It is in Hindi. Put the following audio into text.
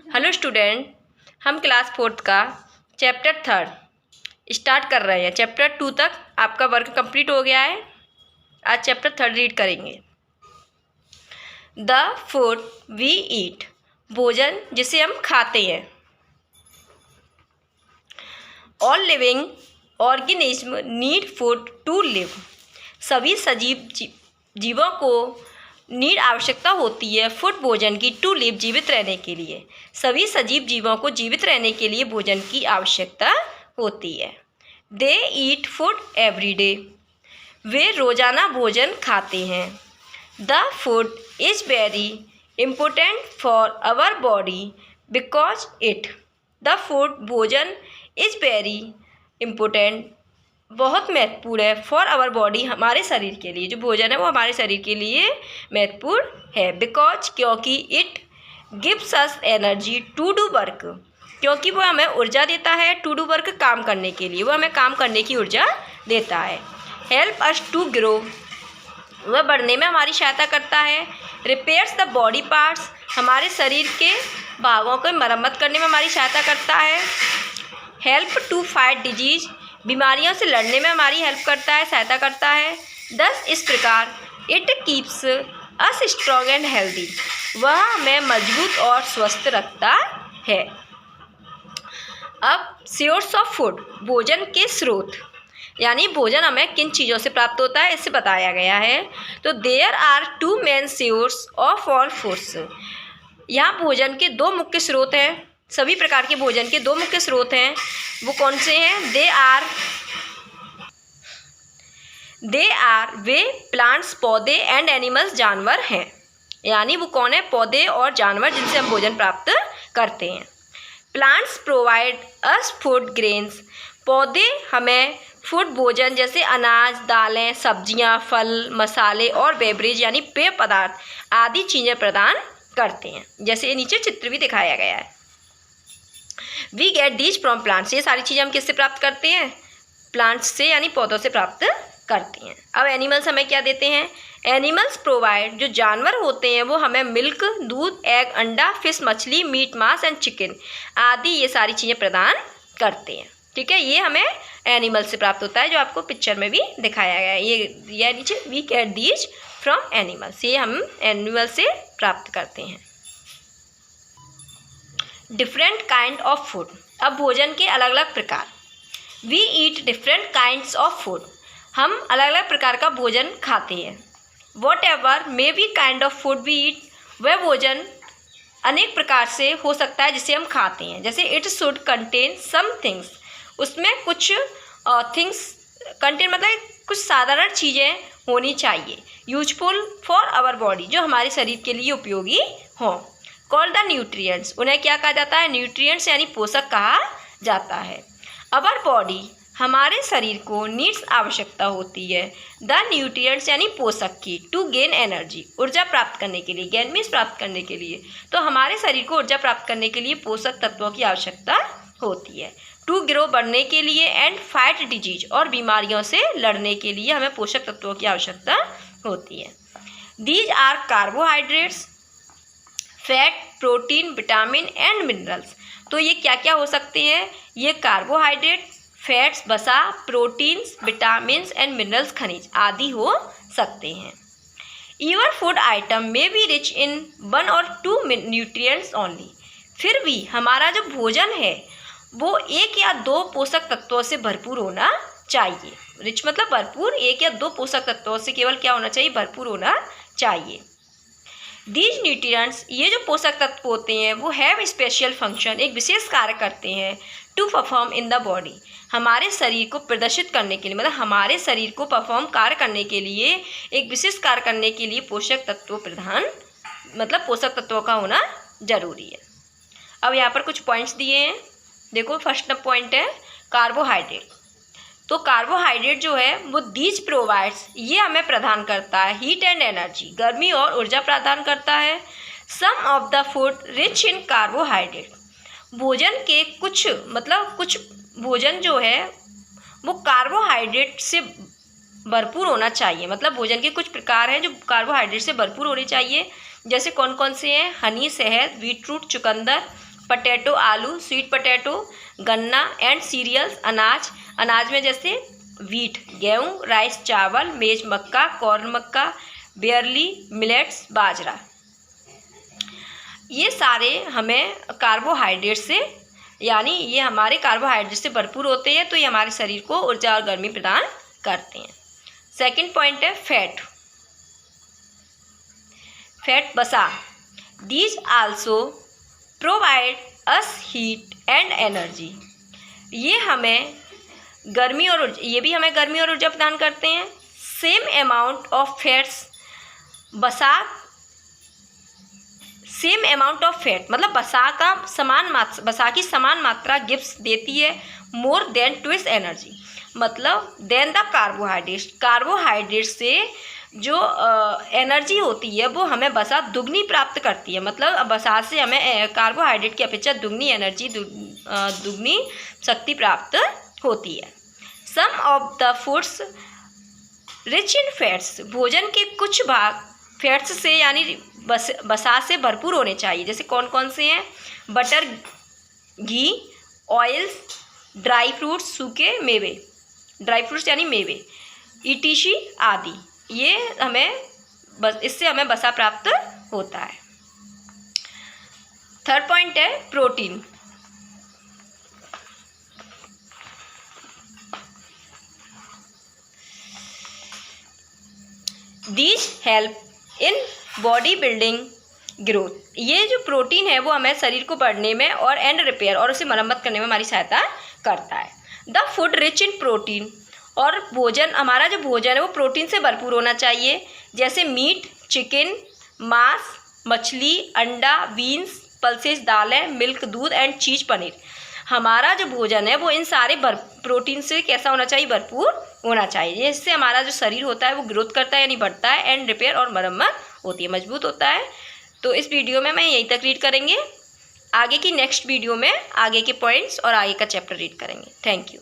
हेलो स्टूडेंट, हम क्लास 4th का चैप्टर 3 स्टार्ट कर रहे हैं। चैप्टर 2 तक आपका वर्क कंप्लीट हो गया है। आज चैप्टर 3 रीड करेंगे। द फूड वी ईट, भोजन जिसे हम खाते हैं। All living organism need food to live, सभी सजीव जीवों को नीड आवश्यकता होती है फूड भोजन की, टू लिव जीवित रहने के लिए। सभी सजीव जीवों को जीवित रहने के लिए भोजन की आवश्यकता होती है। They eat food every day, वे रोज़ाना भोजन खाते हैं। The food is very important for our body because it, the food भोजन इज़ वेरी इम्पोर्टेंट, बहुत महत्वपूर्ण है फॉर आवर बॉडी, हमारे शरीर के लिए। जो भोजन है वो हमारे शरीर के लिए महत्वपूर्ण है। बिकॉज, क्योंकि it gives us energy to do work, क्योंकि वो हमें ऊर्जा देता है टू डू वर्क, काम करने के लिए। वो हमें काम करने की ऊर्जा देता है। हेल्प अस टू ग्रो, वह बढ़ने में हमारी सहायता करता है। रिपेयर्स द बॉडी पार्ट्स, हमारे शरीर के भागों को मरम्मत करने में हमारी सहायता करता है। हेल्प टू फाइट डिजीज, बीमारियों से लड़ने में हमारी हेल्प करता है, सहायता करता है। दस, इस प्रकार it keeps us strong and healthy, वह हमें मजबूत और स्वस्थ रखता है। अब सोर्स ऑफ फूड, भोजन के स्रोत, यानी भोजन हमें किन चीज़ों से प्राप्त होता है इससे बताया गया है। तो there are two main source of all foods, यहाँ भोजन के दो मुख्य स्रोत हैं। सभी प्रकार के भोजन के दो मुख्य स्रोत हैं। वो कौन से हैं? दे आर वे प्लांट्स, पौधे, एंड एनिमल्स, जानवर हैं। यानी वो कौन है? पौधे और जानवर जिनसे हम भोजन प्राप्त करते हैं। Plants provide us food grains, पौधे हमें फूड भोजन जैसे अनाज, दालें, सब्जियां, फल, मसाले और बेवरेज यानी पेय पदार्थ आदि चीज़ें प्रदान करते हैं। जैसे ये नीचे चित्र भी दिखाया गया है। We get these from plants, ये सारी चीज़ें हम किससे प्राप्त करते हैं? प्लांट्स से, यानी पौधों से प्राप्त करते हैं। अब एनिमल्स हमें क्या देते हैं? एनिमल्स प्रोवाइड, जो जानवर होते हैं वो हमें मिल्क, दूध, एग, अंडा, फिश, मछली, मीट, मांस एंड चिकन आदि ये सारी चीज़ें प्रदान करते हैं। ठीक है, ये हमें एनिमल से प्राप्त होता है, जो आपको पिक्चर में भी दिखाया गया है। ये नीचे we get these from animals, ये हम एनिमल से प्राप्त करते हैं। डिफरेंट काइंड ऑफ फूड, अब भोजन के अलग अलग प्रकार। We eat different kinds of food, हम अलग अलग प्रकार का भोजन खाते हैं। Whatever may be kind of food we eat, वह भोजन अनेक प्रकार से हो सकता है जिसे हम खाते हैं। जैसे it should contain some things, उसमें कुछ थिंग्स कंटेन मतलब कुछ साधारण चीज़ें होनी चाहिए। यूजफुल फॉर आवर बॉडी, जो हमारे शरीर के लिए उपयोगी हों। कॉल्ड द न्यूट्रिएंट्स, उन्हें क्या कहा जाता है? न्यूट्रिएंट्स यानी पोषक कहा जाता है। अवर बॉडी, हमारे शरीर को नीड्स, आवश्यकता होती है। द न्यूट्रिएंट्स यानी पोषक की, टू गेन एनर्जी, ऊर्जा प्राप्त करने के लिए। गेन मीन्स प्राप्त करने के लिए। तो हमारे शरीर को ऊर्जा प्राप्त करने के लिए पोषक तत्वों की आवश्यकता होती है। टू ग्रो, बढ़ने के लिए। एंड फाइट डिजीज, और बीमारियों से लड़ने के लिए हमें पोषक तत्वों की आवश्यकता होती है। These are carbohydrates, fat, protein, vitamin and minerals, तो ये क्या क्या हो सकते हैं? ये कार्बोहाइड्रेट, फैट्स, वसा, प्रोटीन्स, विटामिन्स एंड मिनरल्स, खनिज आदि हो सकते हैं। Every food item may be rich in 1 और 2 न्यूट्रिएंट्स ओनली, फिर भी हमारा जो भोजन है वो 1 या 2 पोषक तत्वों से भरपूर होना चाहिए। रिच मतलब भरपूर, 1 या 2 पोषक तत्वों से केवल क्या होना चाहिए? भरपूर होना चाहिए। दीज न्यूट्रिएंट्स, ये जो पोषक तत्व होते हैं वो हैव स्पेशल फंक्शन, एक विशेष कार्य करते हैं। To perform in the body, हमारे शरीर को प्रदर्शित करने के लिए, मतलब हमारे शरीर को परफॉर्म कार्य करने के लिए, एक विशेष कार्य करने के लिए पोषक तत्वों प्रधान, मतलब पोषक तत्वों का होना जरूरी है। अब यहाँ पर कुछ पॉइंट्स दिए हैं, देखो। फर्स्ट पॉइंट है कार्बोहाइड्रेट। तो कार्बोहाइड्रेट जो है वो दीज प्रोवाइड्स, ये हमें प्रदान करता है हीट एंड एनर्जी, गर्मी और ऊर्जा प्रदान करता है। Some of the food rich in carbohydrate, भोजन के कुछ भोजन जो है वो कार्बोहाइड्रेट से भरपूर होना चाहिए। मतलब भोजन के कुछ प्रकार हैं जो कार्बोहाइड्रेट से भरपूर होने चाहिए। जैसे कौन कौन से हैं? हनी, शहद, बीटरूट, चुकंदर पोटैटो आलू, स्वीट पोटैटो गन्ना, एंड सीरियल्स अनाज, अनाज में जैसे वीट गेहूँ, राइस चावल, मेज मक्का, कॉर्न मक्का, बेयरली मिलेट्स बाजरा। ये सारे हमें कार्बोहाइड्रेट से, यानी ये हमारे कार्बोहाइड्रेट से भरपूर होते हैं, तो ये हमारे शरीर को ऊर्जा और गर्मी प्रदान करते हैं। सेकंड पॉइंट है फैट। फैट वसा, these also provide us heat and energy. ये हमें गर्मी और ऊर्जा, ये भी हमें गर्मी और ऊर्जा प्रदान करते हैं। सेम अमाउंट ऑफ फैट्स, वसा सेम अमाउंट ऑफ फैट मतलब वसा की समान मात्रा गिव्स देती है मोर देन ट्विस एनर्जी, मतलब देन द कार्बोहाइड्रेट। कार्बोहाइड्रेट से जो एनर्जी होती है वो हमें वसा दुगनी प्राप्त करती है, मतलब वसा से हमें कार्बोहाइड्रेट की अपेक्षा दुगनी एनर्जी, दुगनी शक्ति प्राप्त होती है। Some of the foods rich in fats, भोजन के कुछ भाग फैट्स से यानी वसा से भरपूर होने चाहिए। जैसे कौन कौन से हैं? बटर, घी, ऑयल्स, ड्राई फ्रूट्स, सूखे मेवे, ड्राई फ्रूट्स यानी मेवे, ईटीसी आदि। ये इससे हमें वसा प्राप्त होता है। थर्ड पॉइंट है protein. These help in body building growth. ये जो प्रोटीन है वो हमें शरीर को बढ़ने में और एंड रिपेयर और उसे मरम्मत करने में हमारी सहायता करता है। The food rich in protein, और भोजन, हमारा जो भोजन है वो प्रोटीन से भरपूर होना चाहिए। जैसे मीट, चिकन, मांस, मछली, अंडा, बीन्स, पल्सेस, दालें, मिल्क, दूध एंड चीज़, पनीर। हमारा जो भोजन है वो इन सारे प्रोटीन से कैसा होना चाहिए? भरपूर होना चाहिए। इससे हमारा जो शरीर होता है वो ग्रोथ करता है यानी बढ़ता है, एंड रिपेयर और मरम्मत होती है, मजबूत होता है। तो इस वीडियो में मैं यहीं तक रीड करेंगे। आगे की नेक्स्ट वीडियो में आगे के पॉइंट्स और आगे का चैप्टर रीड करेंगे। Thank you.